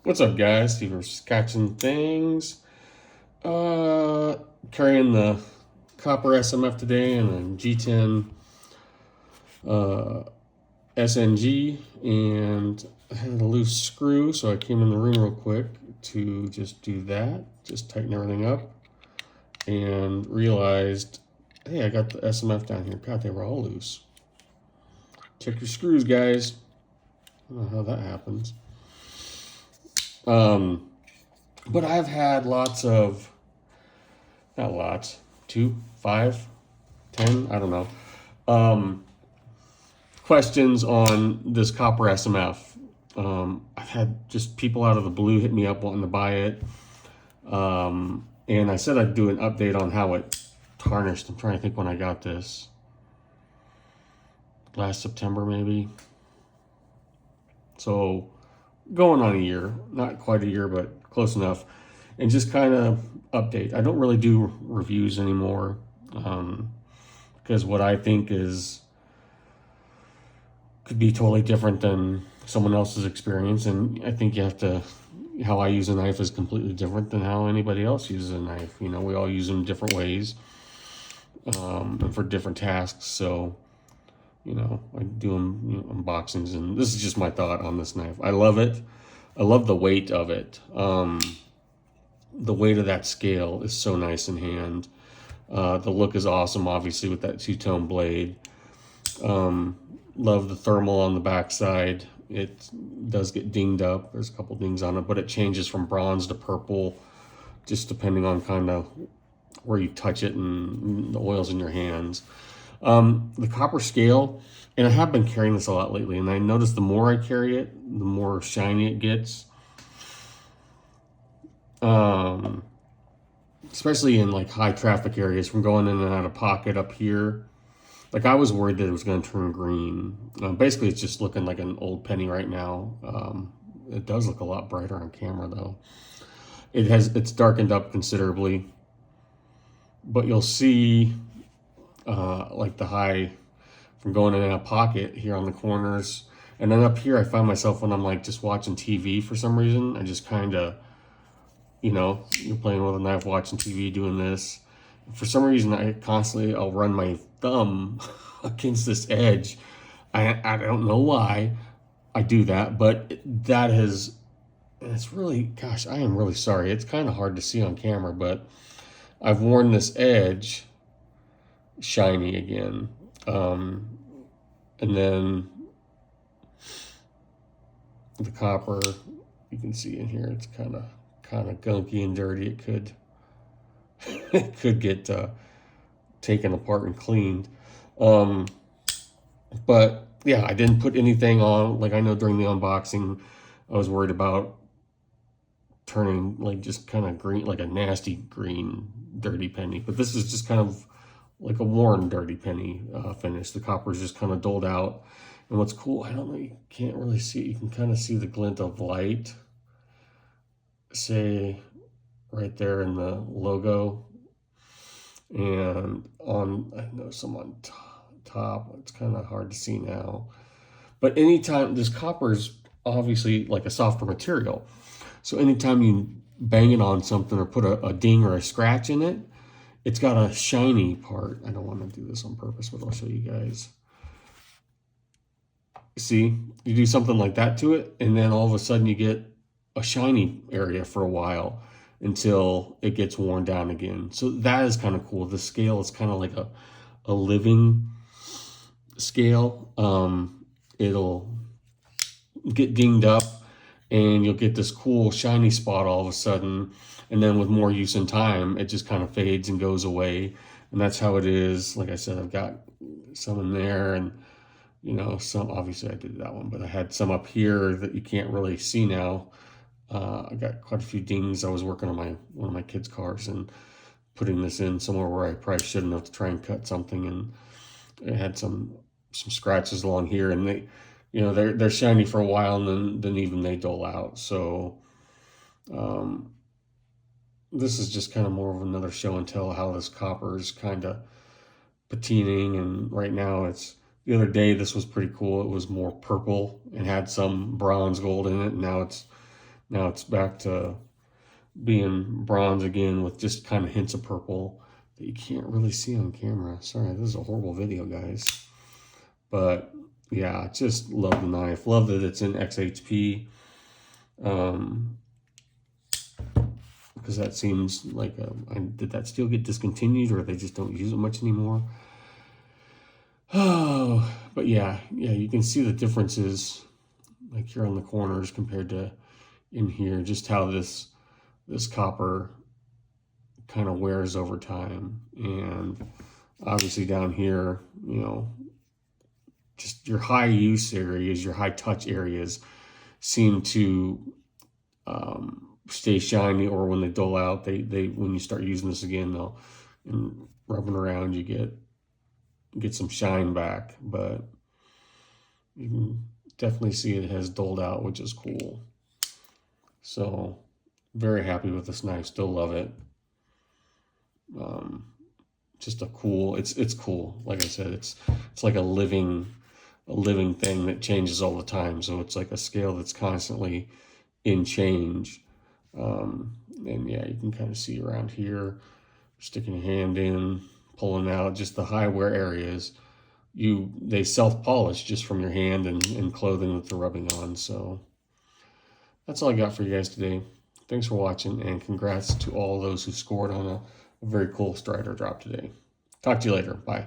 What's up, guys? You were catching things. Carrying the copper SMF today and a G10 SNG, and I had a loose screw, so I came in the room real quick to just do that, just tighten everything up, and realized, hey, I got the SMF down here. God, they were all loose. Check your screws, guys. I don't know how that happens. But I've had lots of, not lots, 2, 5, 10, I don't know, questions on this copper SMF. I've had just people out of the blue hit me up wanting to buy it. And I said I'd do an update on how it tarnished. I'm trying to think when I got this. Last September, maybe. So going on a year, not quite a year, but close enough. And just kind of update. I don't really do reviews anymore, because what I think could be totally different than someone else's experience. And I think you have to, how I use a knife is completely different than how anybody else uses a knife. You know, we all use them different ways, and for different tasks. So, you know, I do them, unboxings, and this is just my thought on this knife. I love it. I love the weight of it. The weight of that scale is so nice in hand. The look is awesome, obviously, with that two-tone blade. Love the thermal on the backside. It does get dinged up. There's a couple dings on it, but it changes from bronze to purple, just depending on kind of where you touch it and the oils in your hands. The copper scale, and I have been carrying this a lot lately, and I notice the more I carry it, the more shiny it gets. Especially in like high traffic areas, from going in and out of pocket up here. Like, I was worried that it was going to turn green. Basically, it's just looking like an old penny right now. It does look a lot brighter on camera though. It's darkened up considerably, but you'll see like the high from going in and out of pocket here on the corners. And then up here, I find myself when I'm like just watching TV for some reason, I just kind of, you're playing with a knife, watching TV, doing this. For some reason, I'll run my thumb against this edge. I don't know why I do that, but it's really, gosh, I am really sorry. It's kind of hard to see on camera, but I've worn this edge shiny again. And then the copper, you can see in here, it's kind of gunky and dirty. It could get taken apart and cleaned. But yeah, I didn't put anything on. Like, I know during the unboxing, I was worried about turning like just kind of green, like a nasty green dirty penny. But this is just kind of like a worn dirty penny finish. The copper is just kind of doled out. And what's cool, I don't know, you can't really see it. You can kind of see the glint of light, say right there in the logo, and I know some on top. It's kind of hard to see now, but anytime, this copper is obviously like a softer material, so anytime you bang it on something or put a ding or a scratch in it, it's got a shiny part. I don't want to do this on purpose, but I'll show you guys. See, you do something like that to it, and then all of a sudden you get a shiny area for a while until it gets worn down again. So that is kind of cool. The scale is kind of like a living scale. It'll get dinged up and you'll get this cool shiny spot all of a sudden. And then with more use and time, it just kind of fades and goes away. And that's how it is. Like I said, I've got some in there, and some, obviously I did that one, but I had some up here that you can't really see now. I got quite a few dings. I was working on one of my kids' cars and putting this in somewhere where I probably shouldn't have, to try and cut something, and it had some scratches along here, and they're shiny for a while, and then even they dull out. So this is just kind of more of another show and tell how this copper is kind of patining. And right now, the other day this was pretty cool. It was more purple and had some bronze gold in it, and now Now it's back to being bronze again with just kind of hints of purple that you can't really see on camera. Sorry, this is a horrible video, guys. But yeah, just love the knife. Love that it's in XHP. Because that seems like, did that steel get discontinued or they just don't use it much anymore? Oh, but yeah, you can see the differences like here on the corners compared to in here, just how this copper kind of wears over time. And obviously down here, you know, just your high use areas, your high touch areas seem to stay shiny, or when they dull out, they when you start using this again, they'll, and rubbing around, you get some shine back. But you can definitely see it has dulled out, which is cool. So very happy with this knife. Still love it. Just a cool. It's cool. Like I said, it's like a living thing that changes all the time. So it's like a scale that's constantly in change. And yeah, you can kind of see around here, sticking your hand in, pulling out just the high wear areas. They self-polish just from your hand and clothing that they're rubbing on. So that's all I got for you guys today. Thanks for watching, and congrats to all those who scored on a very cool Strider drop today. Talk to you later. Bye.